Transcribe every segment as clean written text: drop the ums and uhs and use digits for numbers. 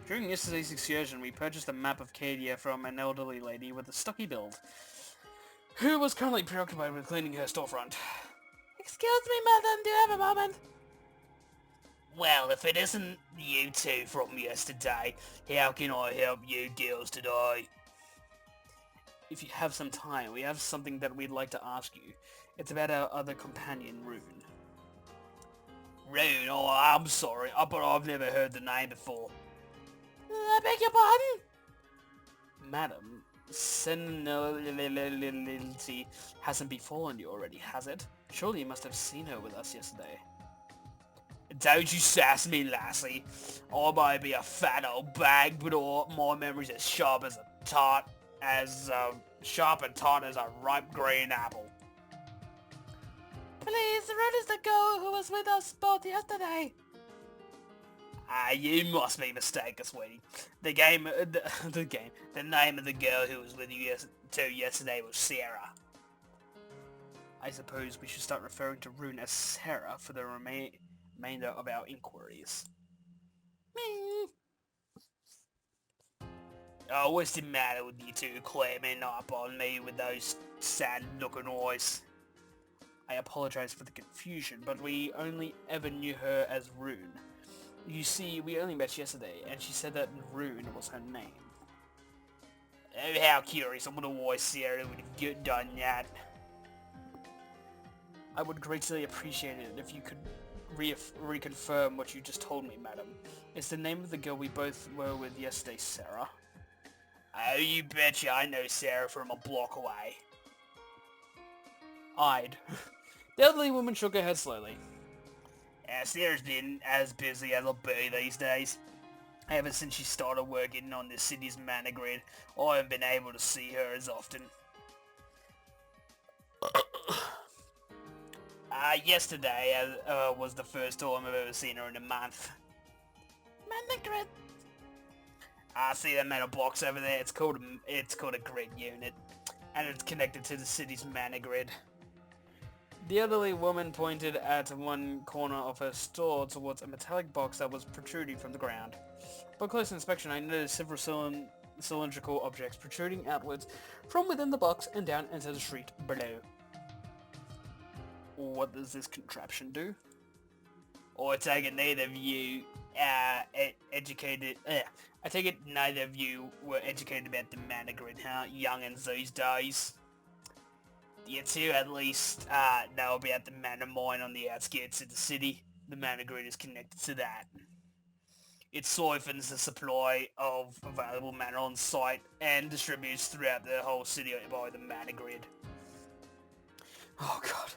During yesterday's excursion, we purchased a map of Cadia from an elderly lady with a stocky build, who was currently preoccupied with cleaning her storefront. Excuse me, madam, do you have a moment? Well, if it isn't you two from yesterday, how can I help you girls today? If you have some time, we have something that we'd like to ask you. It's about our other companion, Rune. Rune? Oh, I'm sorry, but I've never heard the name before. I beg your pardon? Madam, senility hasn't befallen you already, has it? Surely you must have seen her with us yesterday. Don't you sass me, lassie. I may be a fat old bag, but my memory's as sharp and tart as a ripe green apple. Please, Rune is the girl who was with us both yesterday. You must be mistaken, sweetie. The name of the girl who was with you yesterday was Sarah. I suppose we should start referring to Rune as Sarah for the remainder of our inquiries. Oh, what's the matter with you two clamming up on me with those sad-looking eyes? I apologize for the confusion, but we only ever knew her as Rune. You see, we only met yesterday, and she said that Rune was her name. Oh, how curious. I wonder why Sarah would have done that. I would greatly appreciate it if you could reconfirm what you just told me, madam. Is the name of the girl we both were with yesterday Sarah? Oh, you betcha I know Sarah from a block away. I'd. The elderly woman shook her head slowly. Sarah's been as busy as a bee these days. Ever since she started working on the city's mana grid, I haven't been able to see her as often. Yesterday was the first time I've ever seen her in a month. Mana grid. I see that metal box over there. It's called a grid unit, and it's connected to the city's mana grid. The elderly woman pointed at one corner of her store towards a metallic box that was protruding from the ground. Upon close inspection, I noticed several cylindrical objects protruding outwards from within the box and down into the street below. What does this contraption do? I take it neither of you were educated about the mana grid, huh? Youngins these days. You two at least know about the mana mine on the outskirts of the city. The mana grid is connected to that. It siphons the supply of available mana on site and distributes throughout the whole city by the mana grid. Oh god.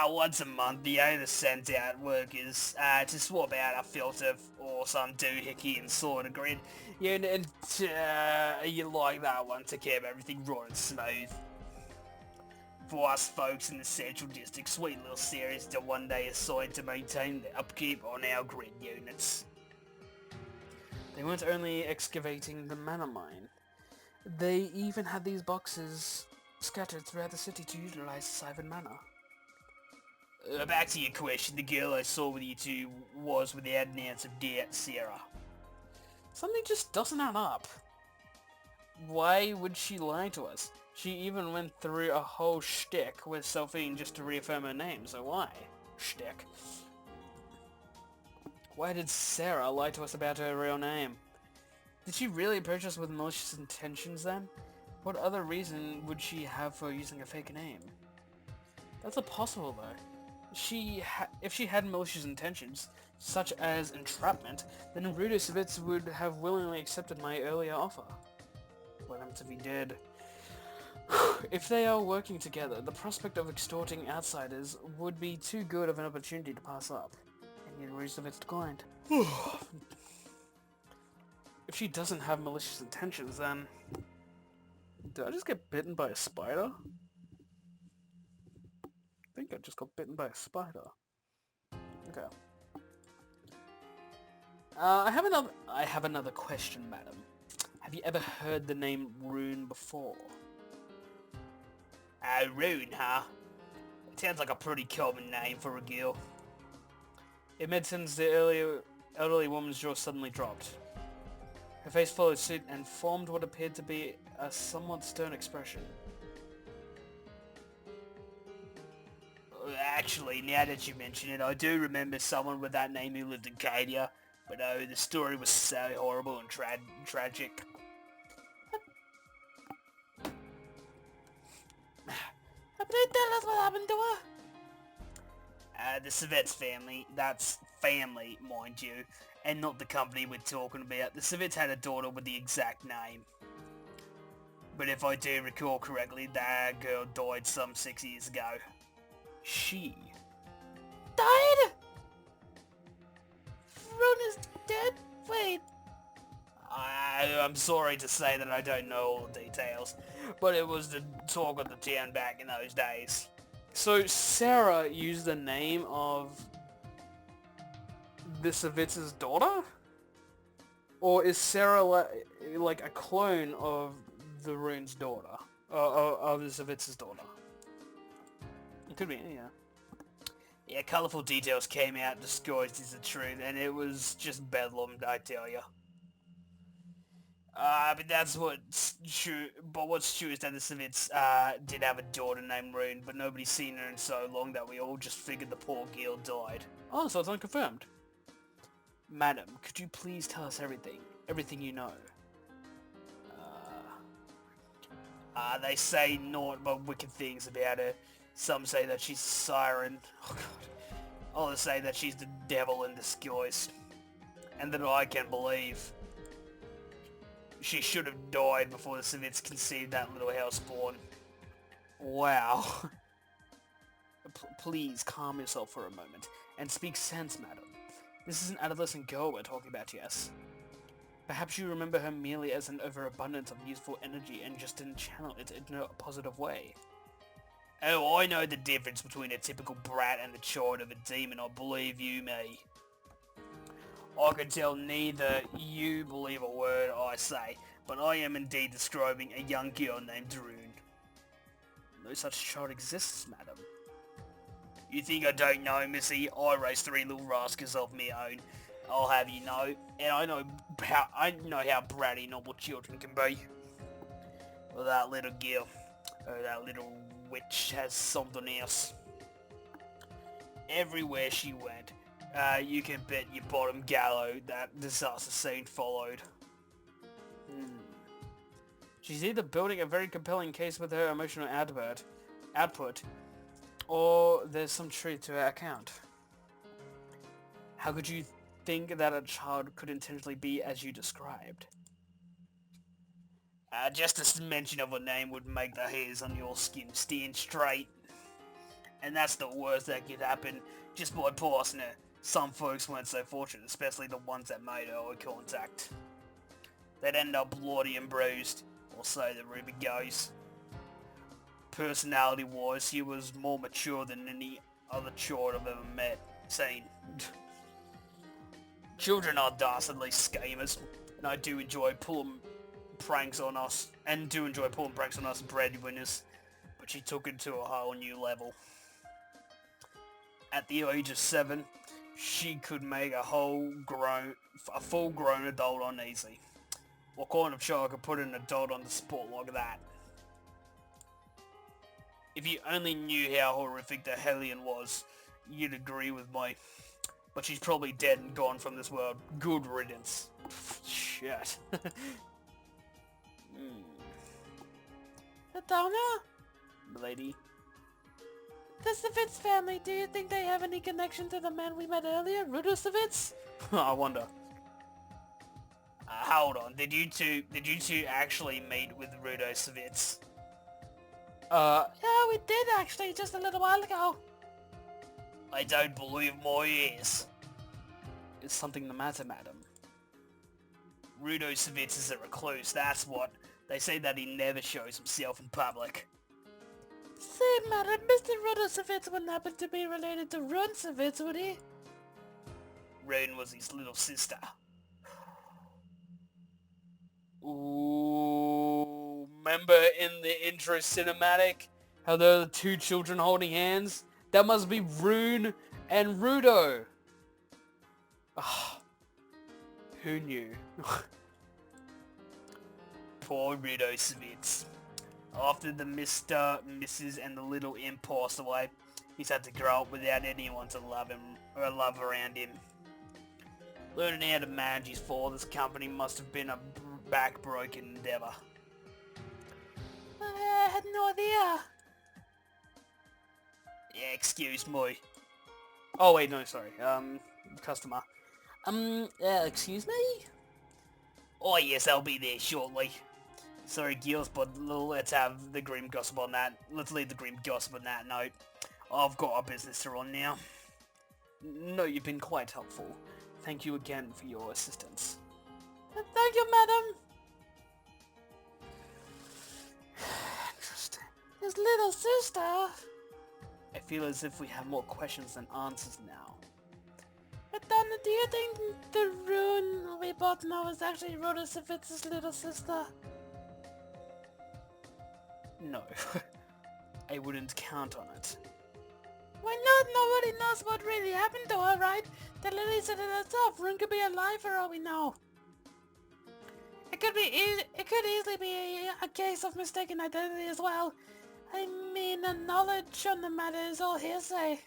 Once a month, the owner sends out workers to swap out a filter or some doohickey and sort of grid unit, and you like that one to keep everything right and smooth. For us folks in the central district, sweet little series to one day assigned to maintain the upkeep on our grid units. They weren't only excavating the mana mine. They even had these boxes scattered throughout the city to utilize Siphon mana. Back to your question, the girl I saw with you two was without an ounce of doubt Sarah. Something just doesn't add up. Why would she lie to us? She even went through a whole shtick with Selphine just to reaffirm her name, so why? Shtick. Why did Sarah lie to us about her real name? Did she really approach us with malicious intentions then? What other reason would she have for using a fake name? That's impossible though. If she had malicious intentions, such as entrapment, then Rudosovitz would have willingly accepted my earlier offer. Let him to be dead. If they are working together, the prospect of extorting outsiders would be too good of an opportunity to pass up. And yet Rudosovitz declined. If she doesn't have malicious intentions, then... Did I just get bitten by a spider? I think I just got bitten by a spider. Okay. I have another question, madam. Have you ever heard the name Rune before? Rune, huh? It sounds like a pretty common name for a girl. In mid-sentence, the elderly woman's jaw suddenly dropped. Her face followed suit and formed what appeared to be a somewhat stern expression. Actually, now that you mention it, I do remember someone with that name who lived in Cadia, but oh, the story was so horrible and tragic. But they tell us what happened to her. The Savets family, that's family, mind you, and not the company we're talking about. The Savets had a daughter with the exact name. But if I do recall correctly, that girl died some 6 years ago. She. Died? Rune is dead? Wait. I'm sorry to say that I don't know all the details, but it was the talk of the town back in those days. So Sarah used the name of the Savitz's daughter? Or is Sarah like a clone of the Rune's daughter? Of the Savitz's daughter? It could be, yeah. Yeah, colourful details came out disguised as the truth, and it was just bedlam, I tell you. But that's what's true. But what's true is that the Savits did have a daughter named Rune, but nobody's seen her in so long that we all just figured the poor girl died. Oh, so it's unconfirmed. Madam, could you please tell us everything? Everything you know. They say naught but wicked things about her. Some say that she's a siren. Oh god. Others say that she's the devil in disguise. And that I can believe. She should have died before the Savits conceived that little houseborn. Wow. Please calm yourself for a moment and speak sense, madam. This is an adolescent girl we're talking about, yes? Perhaps you remember her merely as an overabundance of useful energy and just didn't channel it in a positive way. Oh, I know the difference between a typical brat and the child of a demon, I believe you me. I can tell neither you believe a word I say, but I am indeed describing a young girl named Rune. No such child exists, madam. You think I don't know, missy? I raised 3 little rascals of my own. I'll have you know, and I know how bratty normal children can be. Well, that little girl, that little witch has something else. Everywhere she went, you can bet your bottom gallow that disaster soon followed. She's either building a very compelling case with her emotional output, or there's some truth to her account. How could you think that a child could intentionally be as you described? Just a mention of her name would make the hairs on your skin stand straight. And that's the worst that could happen just by passing her. Some folks weren't so fortunate, especially the ones that made eye contact. They'd end up bloody and bruised, or so the rumour goes. Personality-wise, he was more mature than any other child I've ever seen. Children are dastardly schemers, and I do enjoy pulling pranks on us, breadwinners, but she took it to a whole new level. At the age of 7, she could make a full-grown adult on easy. What kind of child could put an adult on the spot like that? If you only knew how horrific the Hellion was, you'd agree with me. But she's probably dead and gone from this world. Good riddance. Shit. Ritona? Lady? The Savits family, do you think they have any connection to the man we met earlier, Rudo Savits? I wonder. Hold on, did you two actually meet with Rudo Savits? Yeah, we did actually, just a little while ago. I don't believe my ears. Is something the matter, madam? Rudo Savits is a recluse, that's what. They say that he never shows himself in public. Say, madam, Mr. Rudo Savits wouldn't happen to be related to Rune Savits, would he? Rune was his little sister. Ooh, remember in the intro cinematic how there are the 2 children holding hands? That must be Rune and Rudo. Ah, who knew? poor Ritosavits. After the Mr., Mrs. and the little imp passed away, he's had to grow up without anyone to love him or love around him. Learning how to manage his father's company must have been a back-broken endeavour. I had no idea. Yeah, excuse me. Oh wait, no, sorry. Customer. Excuse me? Oh yes, I'll be there shortly. Sorry, Gills, but let's have the grim gossip on that. Let's leave the grim gossip on that note. I've got a business to run now. No, you've been quite helpful. Thank you again for your assistance. Thank you, madam. Interesting. His little sister. I feel as if we have more questions than answers now. Ritona, do you think the rune we both know is actually Ritosavits' little sister? No. I wouldn't count on it. Why not? Nobody knows what really happened to her, right? The lady said it herself. Rune could be alive for all we know. It could easily be a case of mistaken identity as well. I mean, the knowledge on the matter is all hearsay.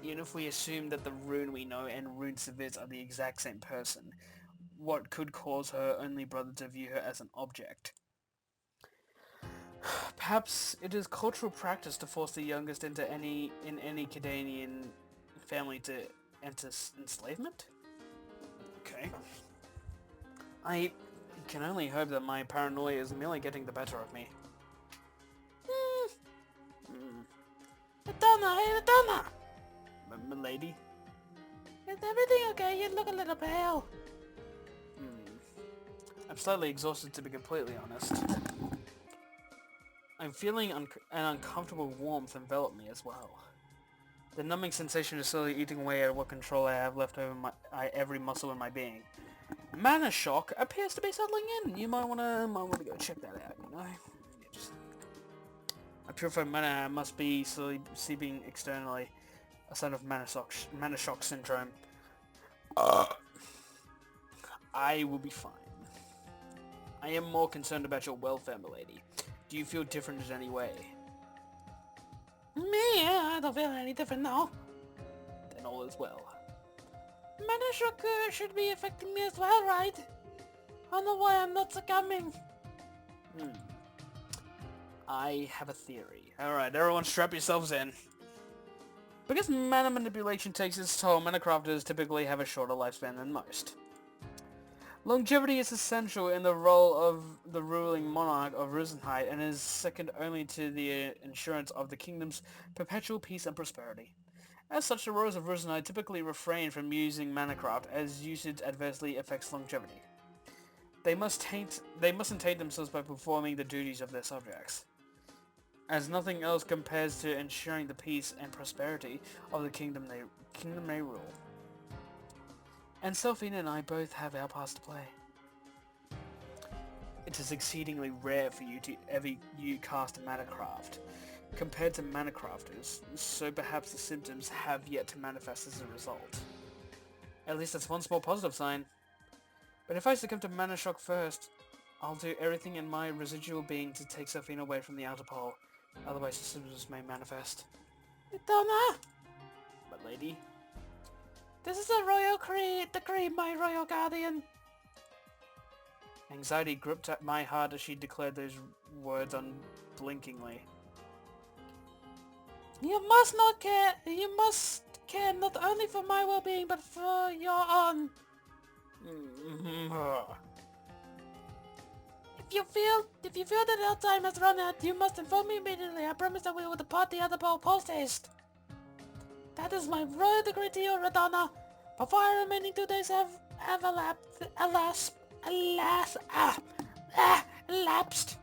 Even if we assume that the rune we know and Ritosavits are the exact same person, what could cause her only brother to view her as an object? Perhaps it is cultural practice to force the youngest in any Cadanian family to enter enslavement? Okay. I can only hope that my paranoia is merely getting the better of me. Ritona, hey Ritona! Milady? Is everything okay? You look a little pale. I'm slightly exhausted, to be completely honest. I'm feeling an uncomfortable warmth envelop me as well. The numbing sensation is slowly eating away at what control I have left over every muscle in my being. Mana shock appears to be settling in. You might wanna go check that out, you know? A purified mana must be slowly seeping externally. A sign of mana shock syndrome. I will be fine. I am more concerned about your welfare, milady. Do you feel different in any way? Me? I don't feel any different now. Then all is well. Mana shock should be affecting me as well, right? I don't know why I'm not succumbing. I have a theory. Alright, everyone strap yourselves in. Because mana manipulation takes its toll, manacrafters typically have a shorter lifespan than most. Longevity is essential in the role of the ruling monarch of Rughzenhaide and is second only to the assurance of the kingdom's perpetual peace and prosperity. As such, the rulers of Rughzenhaide typically refrain from using manacraft, as usage adversely affects longevity. They mustn't taint themselves by performing the duties of their subjects, as nothing else compares to ensuring the peace and prosperity of the kingdom they rule. And Selphine and I both have our parts to play. It is exceedingly rare for you to ever cast a manacraft, compared to manacrafters, so perhaps the symptoms have yet to manifest as a result. At least that's one small positive sign. But if I succumb to mana shock first, I'll do everything in my residual being to take Selphine away from the outer pole, otherwise the symptoms may manifest. Ritona! But lady? This is a royal decree, my royal guardian. Anxiety gripped at my heart as she declared those words unblinkingly. You must not care. You must care not only for my well-being, but for your own. If you feel that our time has run out, you must inform me immediately. I promise that we will depart the other pole post-haste. That is my royal decree to you, Ritona. Before our remaining 2 days have elapsed,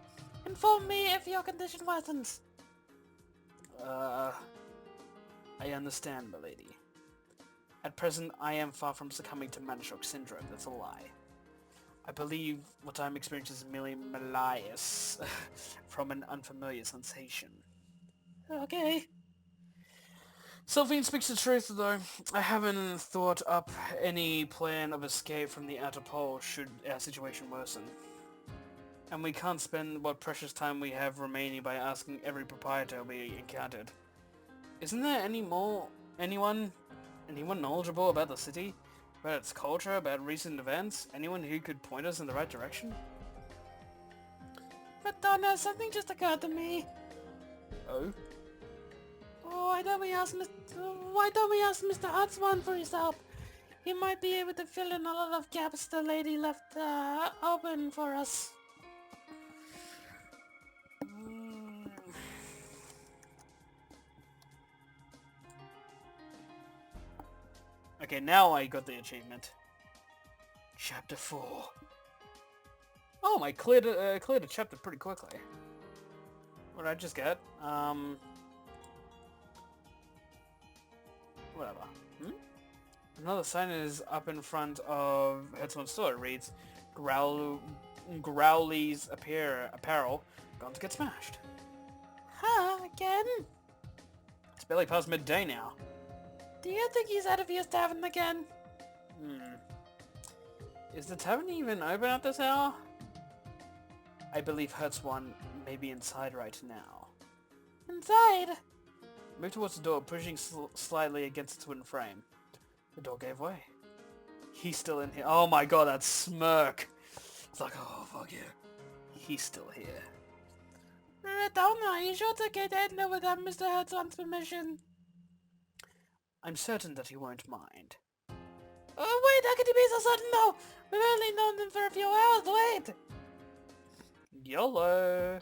inform me if your condition worsens. I understand, milady. At present, I am far from succumbing to mana shock syndrome. That's a lie. I believe what I'm experiencing is merely malaise from an unfamiliar sensation. Okay. Selphine speaks the truth, though. I haven't thought up any plan of escape from the outer pole should our situation worsen. And we can't spend what precious time we have remaining by asking every proprietor we encountered. Isn't there anyone knowledgeable about the city? About its culture, about recent events? Anyone who could point us in the right direction? Ritona, something just occurred to me. Oh? Why don't we ask Mr. Hutzman for his help? He might be able to fill in a lot of gaps the lady left open for us. Okay, now I got the achievement. Chapter 4. Oh, I cleared a chapter pretty quickly. What did I just get? Whatever. Another sign is up in front of Headsman's store. It reads, Growly's apparel gone to get smashed. Huh? Again? It's barely past midday now. Do you think he's out of his tavern again? Is the tavern even open at this hour? I believe Hertzwan may be inside right now. Inside? Move towards the door, pushing slightly against its wooden frame. The door gave way. He's still in here. Oh my god, that smirk! It's like, oh fuck yeah. He's still here. Ritona, are you sure to get in without Mr. Hertzman's permission? I'm certain that he won't mind. Oh wait, how could you be so certain though? We've only known him for a few hours, wait! YOLO!